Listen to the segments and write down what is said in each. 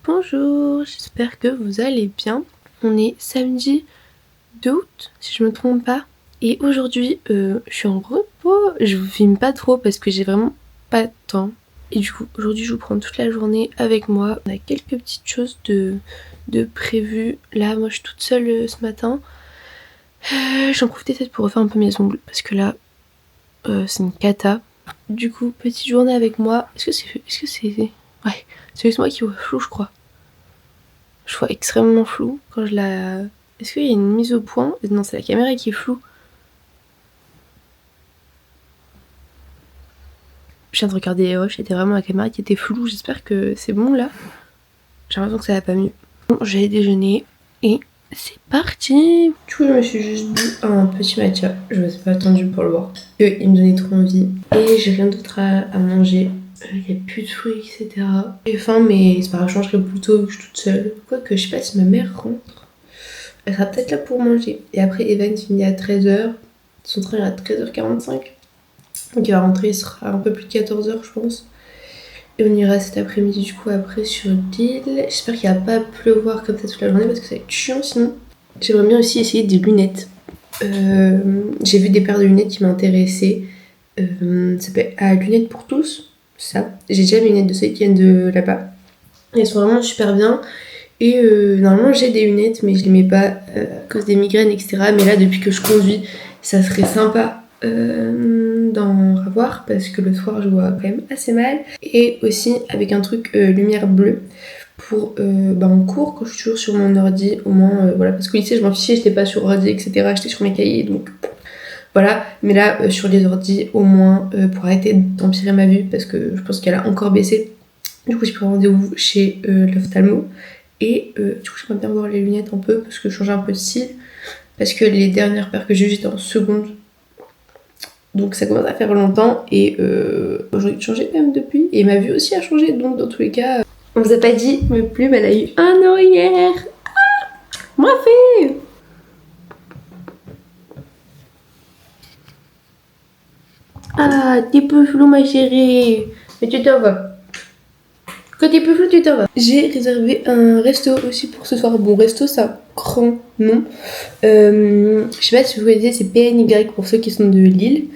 Bonjour, j'espère que vous allez bien. On est samedi 2 août, si je me trompe pas. Et aujourd'hui, je suis en repos. Je vous filme pas trop parce que j'ai vraiment pas de temps. Et du coup, aujourd'hui, je vous prends toute la journée avec moi. On a quelques petites choses de prévues. Là, moi, je suis toute seule ce matin. J'en profitais peut-être pour refaire un peu mes ongles parce que là, c'est une cata. Du coup, petite journée avec moi. Est-ce que c'est... Ouais, c'est juste moi qui vois flou, je crois. Je vois extrêmement flou quand je la... Est-ce qu'il y a une mise au point? Non, c'est la caméra qui est floue. Je viens de regarder les rushs, c'était vraiment la caméra qui était floue. J'espère que c'est bon là. J'ai l'impression que ça va pas mieux. Bon, j'ai déjeuné et c'est parti. Du coup, je me suis juste bu un petit matcha. Je me suis pas attendue pour le boire. Il me donnait trop envie. Et j'ai rien d'autre à manger. Il n'y a plus de fruits, etc. J'ai faim, mais c'est pas grave, je mangerai plus tôt vu que je suis toute seule. Quoique, je sais pas si ma mère rentre. Elle sera peut-être là pour manger. Et après, Evan finit à 13h. Son train est à 13h45. Donc il va rentrer, il sera un peu plus de 14h, je pense. Et on ira cet après-midi, du coup, après sur l'île. J'espère qu'il va pas pleuvoir comme ça toute la journée parce que ça va être chiant sinon. J'aimerais bien aussi essayer des lunettes. J'ai vu des paires de lunettes qui m'intéressaient. Ça s'appelle Lunettes pour tous. Ça. J'ai déjà mes lunettes de ceux qui viennent de là-bas. Elles sont vraiment super bien. Et normalement j'ai des lunettes mais je les mets pas à cause des migraines, etc. Mais là depuis que je conduis, ça serait sympa d'en avoir parce que le soir je vois quand même assez mal. Et aussi avec un truc lumière bleue pour en cours quand je suis toujours sur mon ordi au moins voilà, parce qu'au lycée je m'en fichais, j'étais pas sur ordi, etc. J'étais sur mes cahiers donc voilà. Mais là sur les ordis au moins pour arrêter d'empirer ma vue parce que je pense qu'elle a encore baissé. Du coup j'ai pris rendez-vous chez l'ophtalmo. Et du coup j'aimerais bien voir les lunettes un peu parce que je change un peu de style. Parce que les dernières paires que j'ai eues j'étais en seconde. Donc ça commence à faire longtemps et j'ai envie de changer quand même depuis. Et ma vue aussi a changé, donc dans tous les cas... On vous a pas dit, mais Plume elle a eu 1 an hier. Ah, moi fait. Ah, t'es peu flou ma chérie. Mais tu t'en vas. Quand t'es plus flou, tu t'en vas. J'ai réservé un resto aussi pour ce soir. Bon, resto, c'est un grand nom. Je sais pas si vous connaissez, c'est PNY pour ceux qui sont de Lille.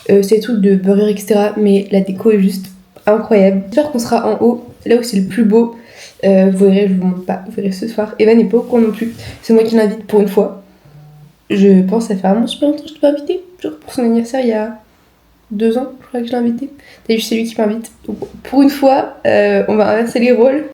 C'est tout de burger, etc. Mais la déco est juste incroyable. J'espère qu'on sera en haut, là où c'est le plus beau. Vous verrez, je vous montre pas. Vous verrez ce soir. Evan n'est pas au courant non plus. C'est moi qui l'invite pour une fois. Je pense que ça fait vraiment super longtemps que je t'ai pas invité. Genre pour son anniversaire, il y a 2 ans, je crois que je l'ai invité. D'ailleurs, c'est lui qui m'invite. Donc, pour une fois, on va inverser les rôles.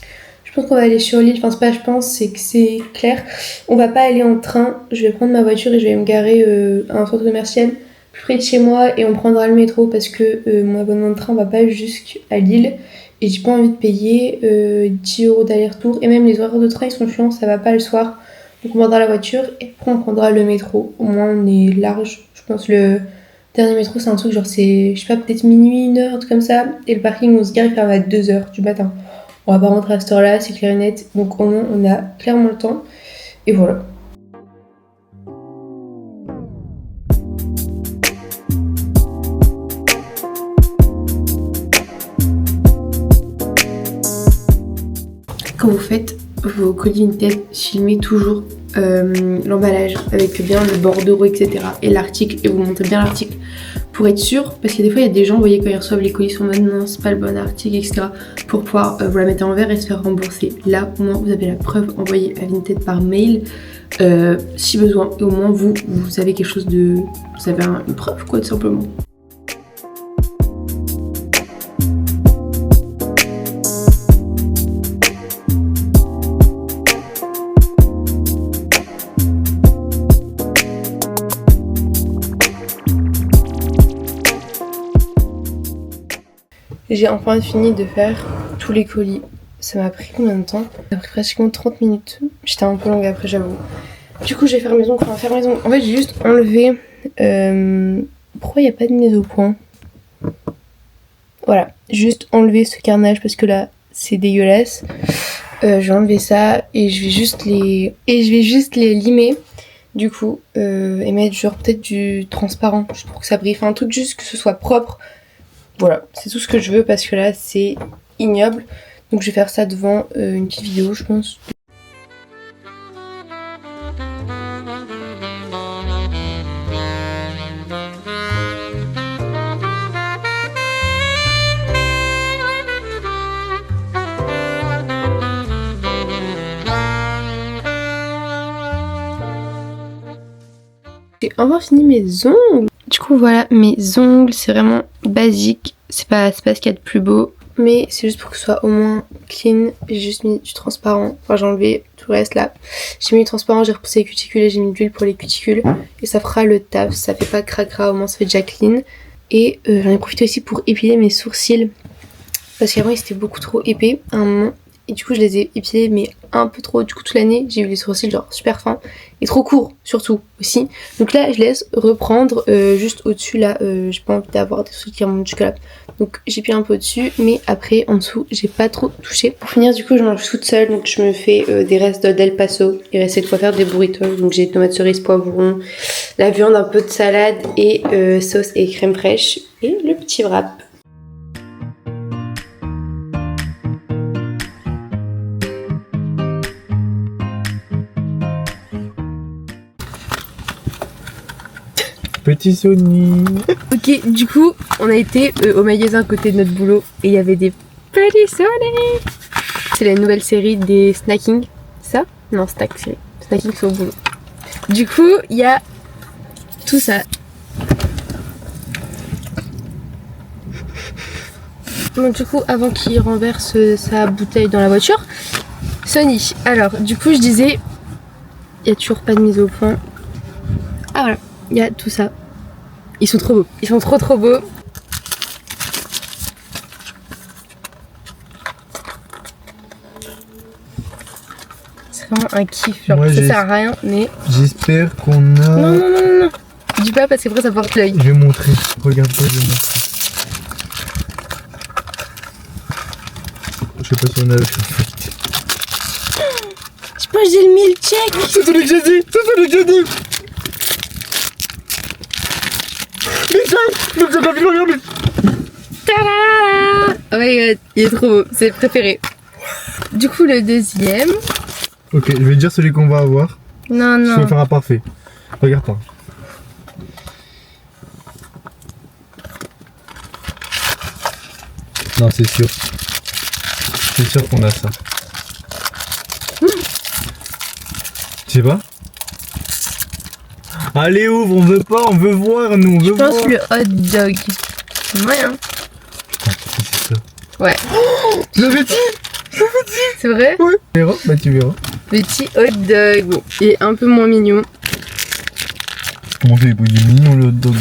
Je pense qu'on va aller sur l'île. Enfin, c'est pas je pense, c'est que c'est clair. On va pas aller en train. Je vais prendre ma voiture et je vais me garer à un centre commercial plus près de chez moi et on prendra le métro parce que mon abonnement de train va pas jusqu'à Lille. Et j'ai pas envie de payer 10€ d'aller-retour. Et même les horaires de train, ils sont chiants, ça va pas le soir. Donc, on prendra la voiture et après, on prendra le métro. Au moins, on est large. Je pense le dernier métro, c'est un truc genre c'est, je sais pas, peut-être minuit, 1h, un truc comme ça. Et le parking où on se gare, il ferme à 2h du matin. On va pas rentrer à cette heure-là, c'est clair et net. Donc au moins, on a clairement le temps. Et voilà. Quand vous faites vos colis Vinted, filmez toujours l'emballage avec bien le bordereau, etc. et l'article, et vous montrez bien l'article pour être sûr, parce que des fois il y a des gens, vous voyez, quand ils reçoivent les colis, ils sont en mode non, c'est pas le bon article, etc. pour pouvoir vous la mettre en verre et se faire rembourser. Là, au moins, vous avez la preuve envoyée à Vinted par mail si besoin, et au moins vous avez quelque chose de. Vous avez une preuve, quoi, tout simplement. J'ai enfin fini de faire tous les colis. Ça m'a pris combien de temps? Ça m'a pris pratiquement 30 minutes. J'étais un peu longue après, j'avoue. Du coup, j'ai fait mes ongles. En fait, j'ai juste enlevé... Pourquoi il n'y a pas de mise au point? Voilà, juste enlever ce carnage parce que là c'est dégueulasse. Je vais enlever ça et je vais juste les limer du coup et mettre genre peut-être du transparent juste pour que ça brille. Enfin un truc juste que ce soit propre. Voilà, c'est tout ce que je veux parce que là c'est ignoble. Donc je vais faire ça devant une petite vidéo je pense. J'ai enfin fini mes ongles. Du coup voilà, mes ongles c'est vraiment basique. C'est pas ce qu'il y a de plus beau. Mais c'est juste pour que ce soit au moins clean. J'ai juste mis du transparent. Enfin j'ai enlevé tout le reste là. J'ai mis du transparent, j'ai repoussé les cuticules et j'ai mis de l'huile pour les cuticules. Et ça fera le taf. Ça fait pas cracra, au moins ça fait déjà clean. Et j'en ai profité aussi pour épiler mes sourcils. Parce qu'avant ils étaient beaucoup trop épais à un moment. Et du coup je les ai épilés mais un peu trop. Du coup toute l'année j'ai eu les sourcils genre super fins. Et trop courts surtout aussi. Donc là je laisse reprendre juste au-dessus là. J'ai pas envie d'avoir des sourcils qui remontent jusque là. Donc j'ai pris un peu au-dessus. Mais après en dessous j'ai pas trop touché. Pour finir du coup je mange toute seule. Donc je me fais des restes d'El Paso. Il restait de quoi faire des burritos. Donc j'ai tomates cerises, poivron, la viande, un peu de salade et sauce et crème fraîche. Et le petit wrap. Petit Sony. Ok, du coup, on a été au magasin à côté de notre boulot et il y avait des petits Sony. C'est la nouvelle série des snacking. Ça? Non, snack série. Snacking c'est au boulot. Du coup, il y a tout ça. Donc du coup, avant qu'il renverse sa bouteille dans la voiture, Sony. Alors, du coup, je disais, il y a toujours pas de mise au point. Ah voilà. Il y a tout ça. Ils sont trop beaux. Ils sont trop beaux. C'est vraiment un kiff. Genre, Moi, ça sert à rien, mais... J'espère qu'on a... Non. Dis pas parce qu'après ça porte l'œil. Je vais montrer. Regarde pas, je vais montrer. Je sais pas si on a... Je pense que j'ai le milkshake. C'est celui que j'ai dit. C'est celui que j'ai dit. Le jeu de la ville, regardez. Tada! Oh my god, il est trop beau. C'est le préféré. Du coup, le deuxième... Ok, je vais dire celui qu'on va avoir. Non. Je vais faire un parfait. Regarde pas. Non, c'est sûr. C'est sûr qu'on a ça. Tu sais pas? Allez, ouvre, on veut pas, on veut voir, nous, on veut voir. Je pense le hot dog. Moyen. Putain, c'est ça. Ouais. Je l'avais dit. C'est vrai? Ouais. Tu verras, bah tu verras. Petit hot dog. Bon, il est un peu moins mignon. Comment il est mignon le hot dog.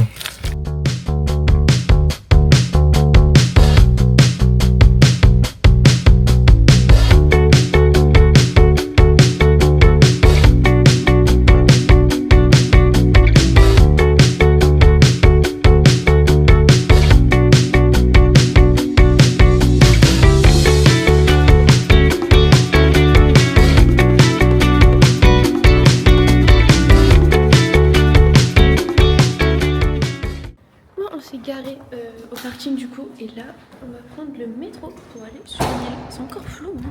Garé au parking du coup et là on va prendre le métro pour aller sur l'île. C'est encore flou hein.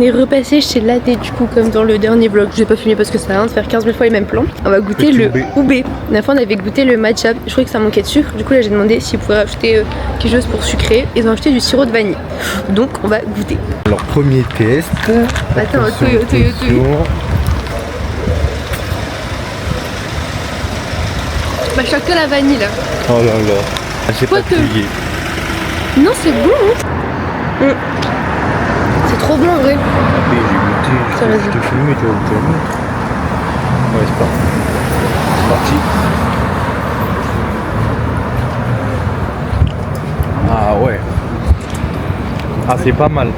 On est repassé chez Latte du coup comme dans le dernier vlog. Je vais pas filmer parce que ça sert à rien de faire 15 000 fois les mêmes plans. On va goûter le oubé. La fois on avait goûté le matcha. Je croyais que ça manquait de sucre. Du coup là j'ai demandé s'ils pouvaient rajouter quelque chose pour sucrer. Ils ont ajouté du sirop de vanille. Donc on va goûter. Alors premier test. Attends, Attention, Toyo. attention. Bah je sens que la vanille là. Oh là là. Ah, j'ai pas Quoique. plié. Non c'est bon hein. C'est trop bon en vrai. Oui, j'ai goûté. Ça, vas-y. Je te filme et tu vas goûter la mienne. Ouais, c'est parti. Ah ouais. Ah c'est pas mal.